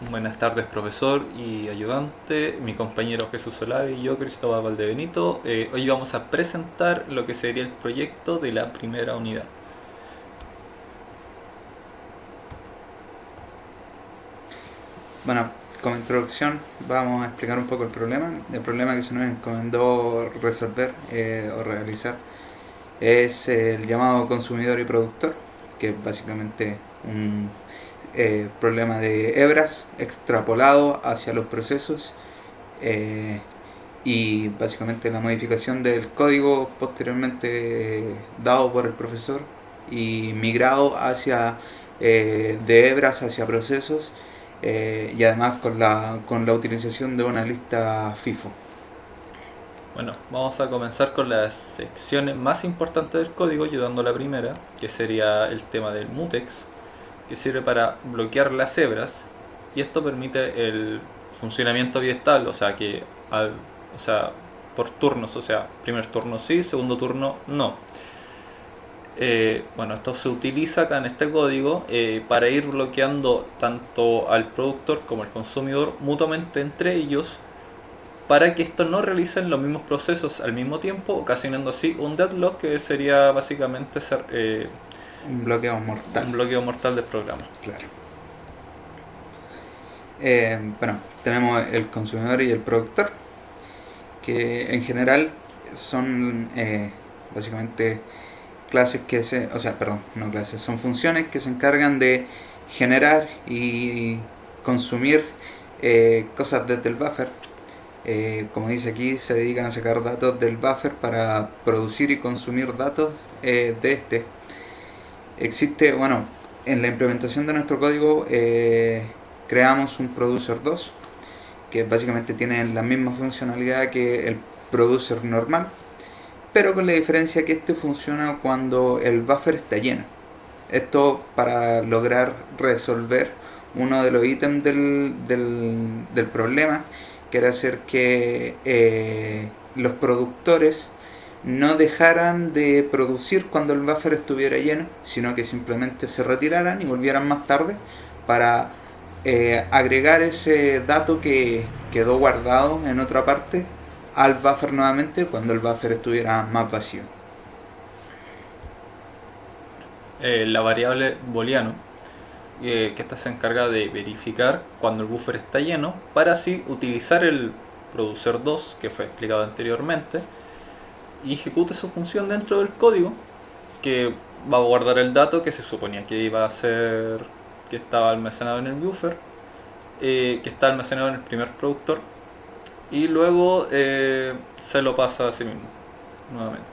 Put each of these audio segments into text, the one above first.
Buenas tardes, profesor y ayudante, mi compañero Jesús Solave y yo, Cristóbal Valdebenito. Hoy vamos a presentar lo que sería el proyecto de la primera unidad. Bueno, como introducción vamos a explicar un poco el problema. El problema que se nos encomendó resolver o realizar es el llamado consumidor y productor, que es básicamente un problema de hebras extrapolado hacia los procesos y básicamente la modificación del código posteriormente dado por el profesor y migrado hacia de hebras hacia procesos y además con la utilización de una lista FIFO. Bueno, vamos a comenzar con las secciones más importantes del código, ayudando a la primera, que sería el tema del mutex, que sirve para bloquear las hebras, y esto permite el funcionamiento biestable, o sea que o sea, por turnos, o sea, primer turno sí, segundo turno no. Bueno, esto se utiliza acá en este código para ir bloqueando tanto al productor como al consumidor mutuamente entre ellos para que estos no realicen los mismos procesos al mismo tiempo, ocasionando así un deadlock que sería básicamente ser, Un bloqueo mortal. un bloqueo mortal del programa. Claro. Bueno, tenemos el consumidor y el productor, que en general son básicamente clases que o sea, perdón, no clases, son funciones que se encargan de generar y consumir cosas desde el buffer. Como dice aquí, se dedican a sacar datos del buffer para producir y consumir datos de este. Existe, bueno, en la implementación de nuestro código creamos un producer 2 que básicamente tiene la misma funcionalidad que el producer normal, pero con la diferencia que este funciona cuando el buffer está lleno. Esto para lograr resolver uno de los ítems del problema, que era hacer que los productores no dejaran de producir cuando el buffer estuviera lleno, sino que simplemente se retiraran y volvieran más tarde para agregar ese dato que quedó guardado en otra parte al buffer nuevamente cuando el buffer estuviera más vacío. La variable booleano, que esta se encarga de verificar cuando el buffer está lleno, para así utilizar el producer 2 que fue explicado anteriormente y ejecute su función dentro del código que va a guardar el dato que se suponía que iba a ser que estaba almacenado en el buffer, que está almacenado en el primer productor y luego se lo pasa a sí mismo nuevamente.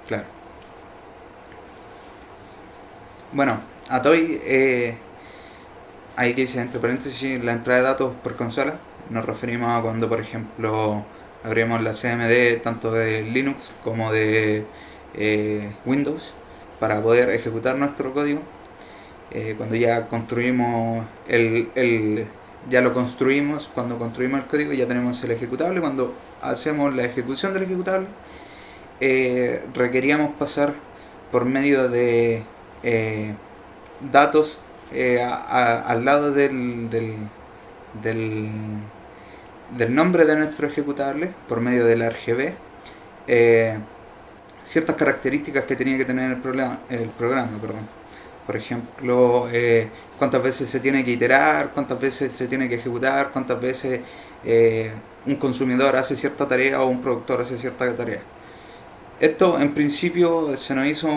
Claro. Bueno, a Toy hay que decir entre paréntesis la entrada de datos por consola. Nos referimos a cuando, por ejemplo, abrimos la CMD tanto de Linux como de Windows para poder ejecutar nuestro código. Cuando ya construimos ya lo construimos, cuando construimos el código ya tenemos el ejecutable. Cuando hacemos la ejecución del ejecutable, requeríamos pasar por medio de datos al lado del, del nombre de nuestro ejecutable por medio del RGB ciertas características que tenía que tener el programa, perdón. Por ejemplo, cuántas veces se tiene que iterar, cuántas veces se tiene que ejecutar, cuántas veces un consumidor hace cierta tarea o un productor hace cierta tarea. Esto en principio se nos hizo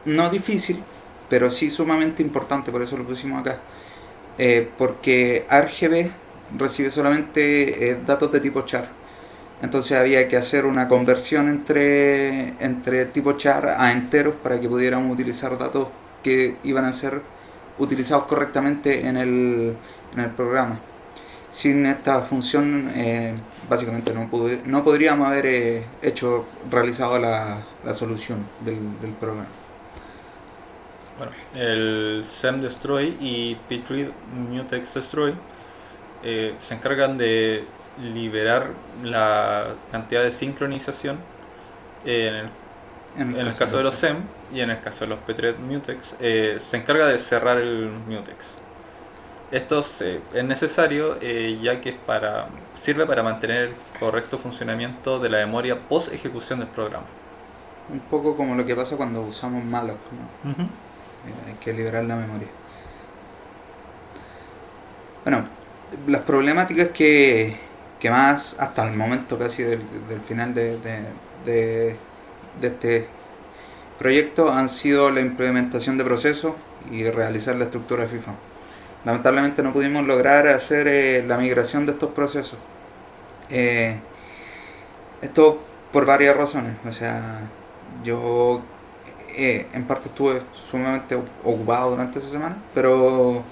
no difícil, pero sí sumamente importante, por eso lo pusimos acá. Porque RGB recibe solamente datos de tipo char. Entonces había que hacer una conversión entre tipo char a enteros para que pudiéramos utilizar datos que iban a ser utilizados correctamente en el programa. Sin esta función, básicamente no podríamos haber realizado la solución del problema. Bueno, el semdestroy y ptread mutex destroy se encargan de liberar la cantidad de sincronización en el caso de los SEM y en el caso de los ptread mutex se encarga de cerrar el mutex. Es necesario ya que sirve para mantener el correcto funcionamiento de la memoria post ejecución del programa. Un poco como lo que pasa cuando usamos malloc, ¿no? Ujú. Hay que liberar la memoria. Bueno, las problemáticas que más hasta el momento casi del final de, de este proyecto han sido la implementación de procesos y realizar la estructura FIFA. Lamentablemente no pudimos lograr hacer la migración de estos procesos. Eh, Esto por varias razones. O sea, yo en parte estuve sumamente ocupado durante esa semana, pero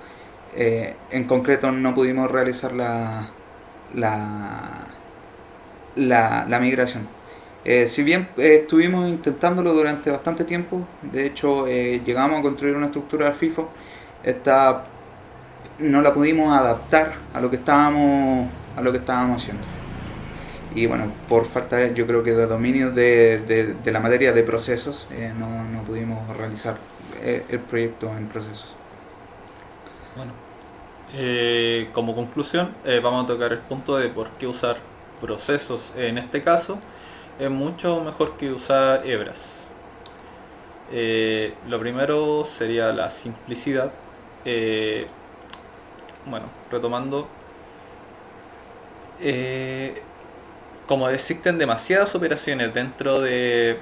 en concreto no pudimos realizar la, la migración. Si bien estuvimos intentándolo durante bastante tiempo, de hecho llegamos a construir una estructura de FIFO, esta no la pudimos adaptar a lo que estábamos haciendo. Y bueno, por falta yo creo que de dominio de la materia de procesos, no pudimos realizar el proyecto en procesos. Bueno, como conclusión, vamos a tocar el punto de por qué usar procesos en este caso. Es mucho mejor que usar hebras. Lo primero sería la simplicidad. Eh, bueno, retomando, eh, como existen demasiadas operaciones dentro de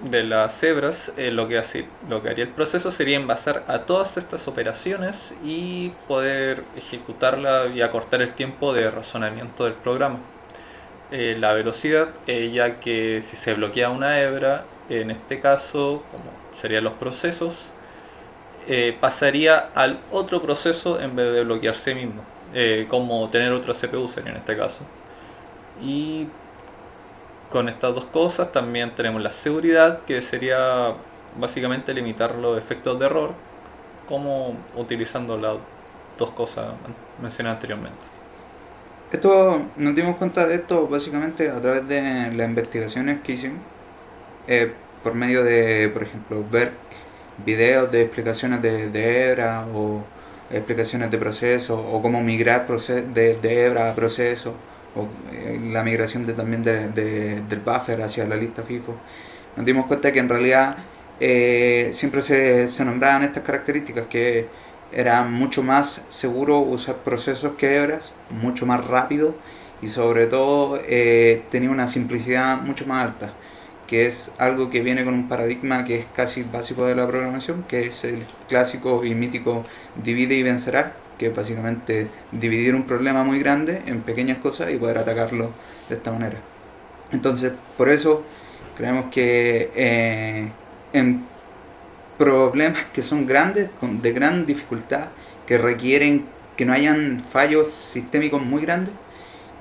las hebras, lo que haría el proceso sería envasar a todas estas operaciones y poder ejecutarla y acortar el tiempo de razonamiento del programa. La velocidad, ya que si se bloquea una hebra, en este caso, como serían los procesos, pasaría al otro proceso en vez de bloquearse mismo, como tener otra CPU sería en este caso. Y con estas dos cosas también tenemos la seguridad, que sería básicamente limitar los efectos de error, como utilizando las dos cosas mencionadas anteriormente. Esto nos dimos cuenta de esto básicamente a través de las investigaciones que hicimos, por medio de, por ejemplo, ver videos de explicaciones de Hebra o explicaciones de proceso o cómo migrar de Hebra a proceso o la migración también del buffer hacia la lista FIFO. Nos dimos cuenta que en realidad siempre se nombraban estas características, que era mucho más seguro usar procesos que hebras, mucho más rápido y sobre todo tenía una simplicidad mucho más alta, que es algo que viene con un paradigma que es casi básico de la programación, que es el clásico y mítico divide y vencerás, que es básicamente dividir un problema muy grande en pequeñas cosas y poder atacarlo de esta manera. Entonces, por eso creemos que en problemas que son grandes, de gran dificultad, que requieren que no hayan fallos sistémicos muy grandes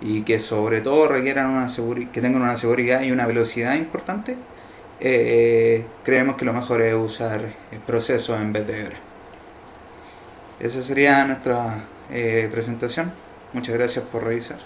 y que sobre todo requieran que tengan una seguridad y una velocidad importante, creemos que lo mejor es usar procesos en vez de hebra. Esa sería nuestra presentación. Muchas gracias por revisar.